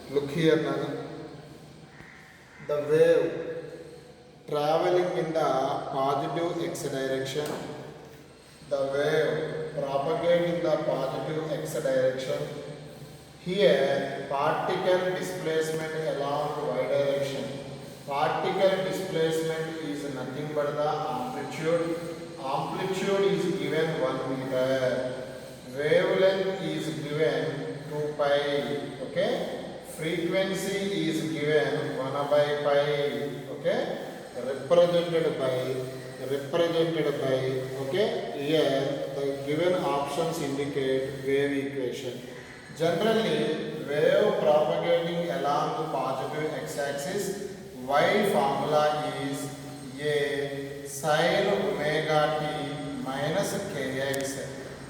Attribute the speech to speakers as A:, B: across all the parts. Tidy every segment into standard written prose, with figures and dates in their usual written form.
A: Look here, Nana. The wave traveling in the positive x direction. The wave propagating the positive x direction. Here, particle displacement along y direction. Particle displacement is nothing but the amplitude. Amplitude is given 1 meter. Wavelength is given 2 pi. Okay. Frequency is given 1 by pi. Okay. Represented by. Okay. Here the given options indicate wave equation. Generally, wave propagating along the positive x-axis, y formula is A sin omega t minus kx.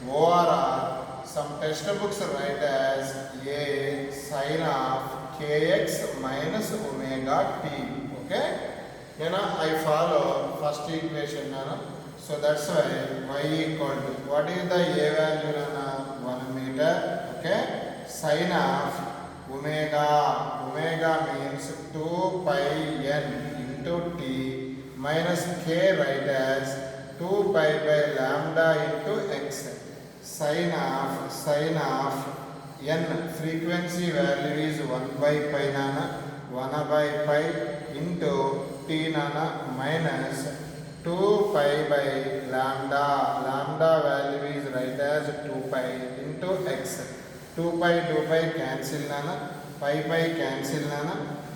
A: ORR, some textbooks write as A sin of kx minus omega t. Okay? Then I follow first equation. So that's why y equal to, what is the A value? 1 meter. Okay, sin of omega means 2 pi n into t minus k, write as 2 pi by lambda into x. Sin of n, frequency value is 1 by pi 1 by pi into t minus 2 pi by lambda value is write as 2 pi into x. 2 pi cancel pi cancel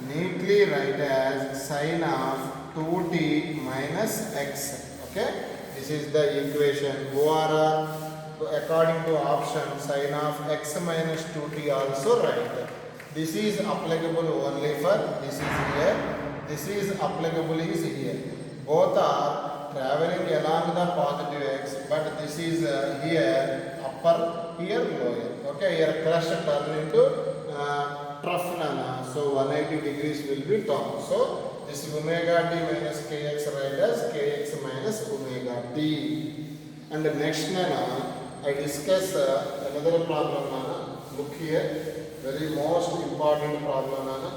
A: neatly write as sin of 2t minus x. Okay, this is the equation. OR according to option sin of x minus 2t also write. This is applicable only for this is here. This is applicable is here. Both are traveling along the positive x, but this is here upper, here lower. Okay, here crust turn into trough nana. So 180 degrees will be top. So this is omega t minus kx write as kx minus omega t. And the next nana, I discuss another problem nana. Look here, very most important problem nana.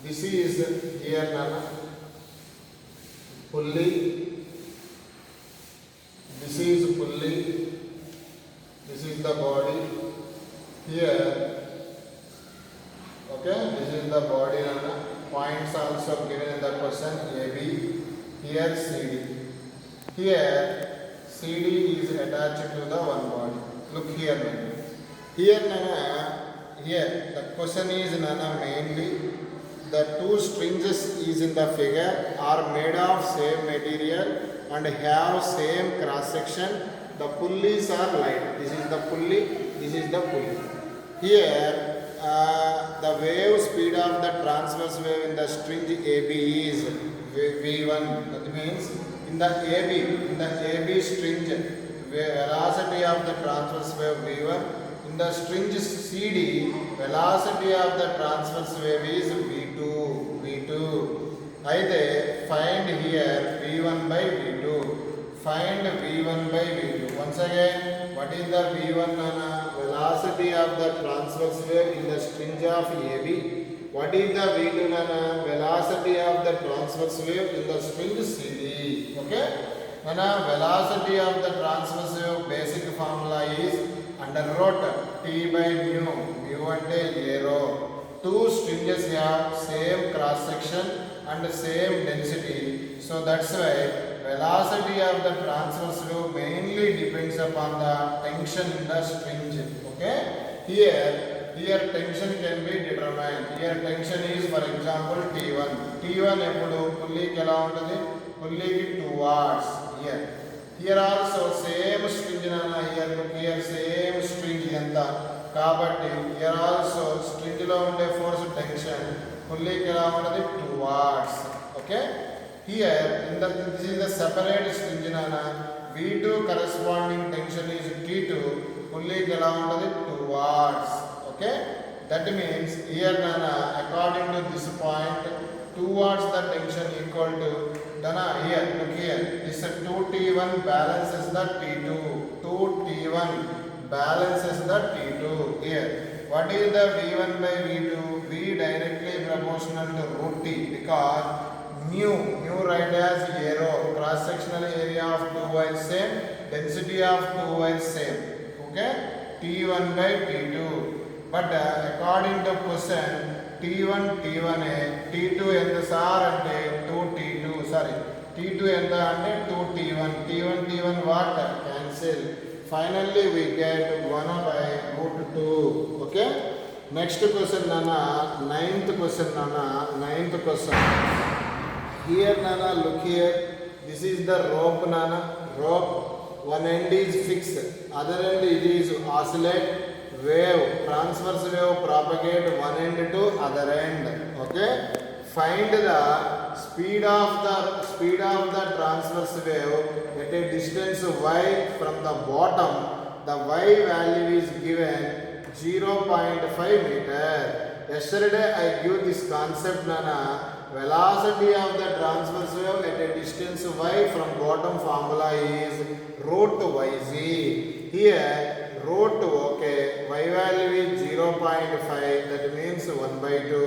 A: This is here nana, pulley. This is pulley. This is the body. Here, okay, this is the body nana. Points also given in the question AB. Here CD. Here CD is attached to the one body. Look here nana. Here nana, here the question is nana mainly the two strings is in the figure are made of same material and have same cross section. The pulleys are light. This is the pulley. This is the pulley. Here the wave speed of the transverse wave in the string AB is V1. That means in the AB string velocity of the transverse wave V1. In the string CD, velocity of the transverse wave is V2. Either find here V1 by V2. Find V1 by V2. Once again, what is the V1 velocity of the transverse wave in the string of AB? What is the V2 velocity of the transverse wave in the string CD? Okay? Velocity of the transverse wave basic formula is under root t by mu ante 0. Two strings have same cross section and same density. So that's why velocity of the transverse wave mainly depends upon the tension in the string. Okay? Here tension can be determined. Here tension is for example T1. T1 ఎప్పుడు పుల్లీకి ఎలా ఉంటుంది? పుల్లీకి 2 watts. Here also same string nana. Here look here same string enta. Kabatti here also string lo unde force tension pulleyki ela untadi 2 watts. Okay, here in the this is the separate string nana. V2 corresponding tension is T2, pulleyki ela untadi 2 watts. Okay, that means here nana according to this point 2 watts the tension equal to dana. Here look here, this 2T1 balances the T2. 2T1 balances the T2. Here what is the V1 by V2? V proportional to root t because mu right as arrow, cross sectional area of two wires same, density of two wires same. Okay, T1 by T2. But according to question, T1 T1 T2 ఎంత sir అంటే 2T2 sorry T2 ఎంత అంటే 2T1 T1 T1 what cancel. Finally we get 1 by root 2. Okay, next question nana, ninth question. Here nana, look here, this is the rope nana, rope. One end is fixed, other end it is oscillate. Wave, transverse wave propagate one end to other end. Okay, find the speed of the transverse wave at a distance y from the bottom. The y value is given 0.5 meter. Yesterday I give this concept nana. Velocity of the transverse wave at a distance y from bottom formula is root yz. Here root, okay, y value is 0.5, that means 1 by 2.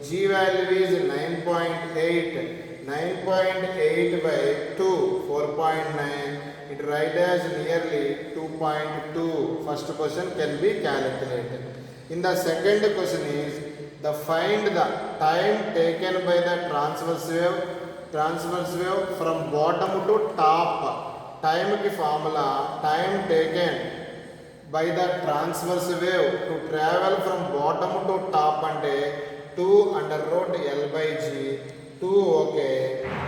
A: G value is 9.8 by 2, 4.9. It write as nearly 2.2. First question can be calculated. In the second question is the find the time taken by the transverse wave from bottom to top. Time ki formula, time taken by the transverse wave to travel from bottom to top and 2 under root L by G. 2, okay.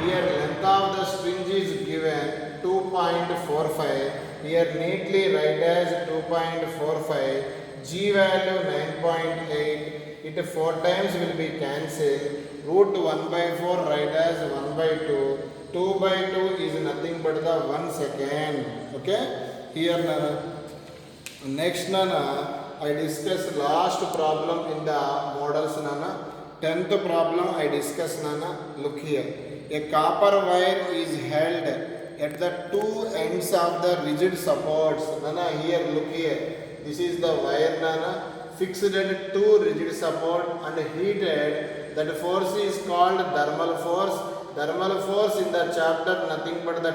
A: Here length of the string is given 2.45. Here neatly write as 2.45. G value 9.8. It 4 times will be cancelled. Root 1 by 4 write as 1 by 2. 2 by 2 is nothing but the 1 second. Okay. Here nana. Next nana, I discuss last problem in the models nana. 10th problem I discuss nana. Look here. A copper wire is held at the two ends of the rigid supports. Nana, here look here. This is the wire nana, fixed at two rigid support and heated. That force is called thermal force. Thermal force in the chapter nothing but the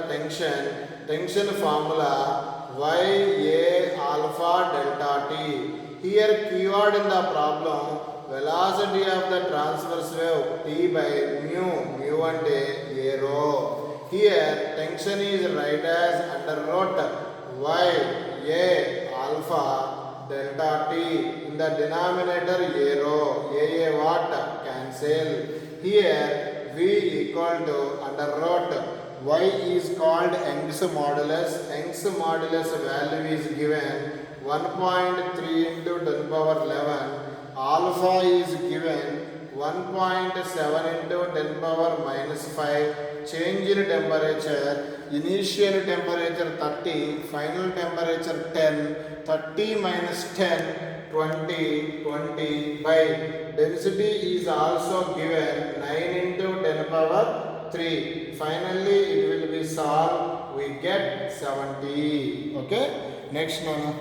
A: tension formula Y A alpha delta T. Here keyword in the problem, velocity of the transverse wave T by mu and arrow. Here tension is write as under root Y A alpha delta T. In the denominator arrow, A what cancel. Here V equal to under root Y is called Young's modulus. Young's modulus value is given 1.3 into 10 power 11. Alpha is given 1.7 into 10 power minus 5. Change in temperature. Initial temperature 30. Final temperature 10. 30 minus 10. 20 by density is also given 9 into 10 power 3. Finally it will be solved, we get 70. Okay, next nana.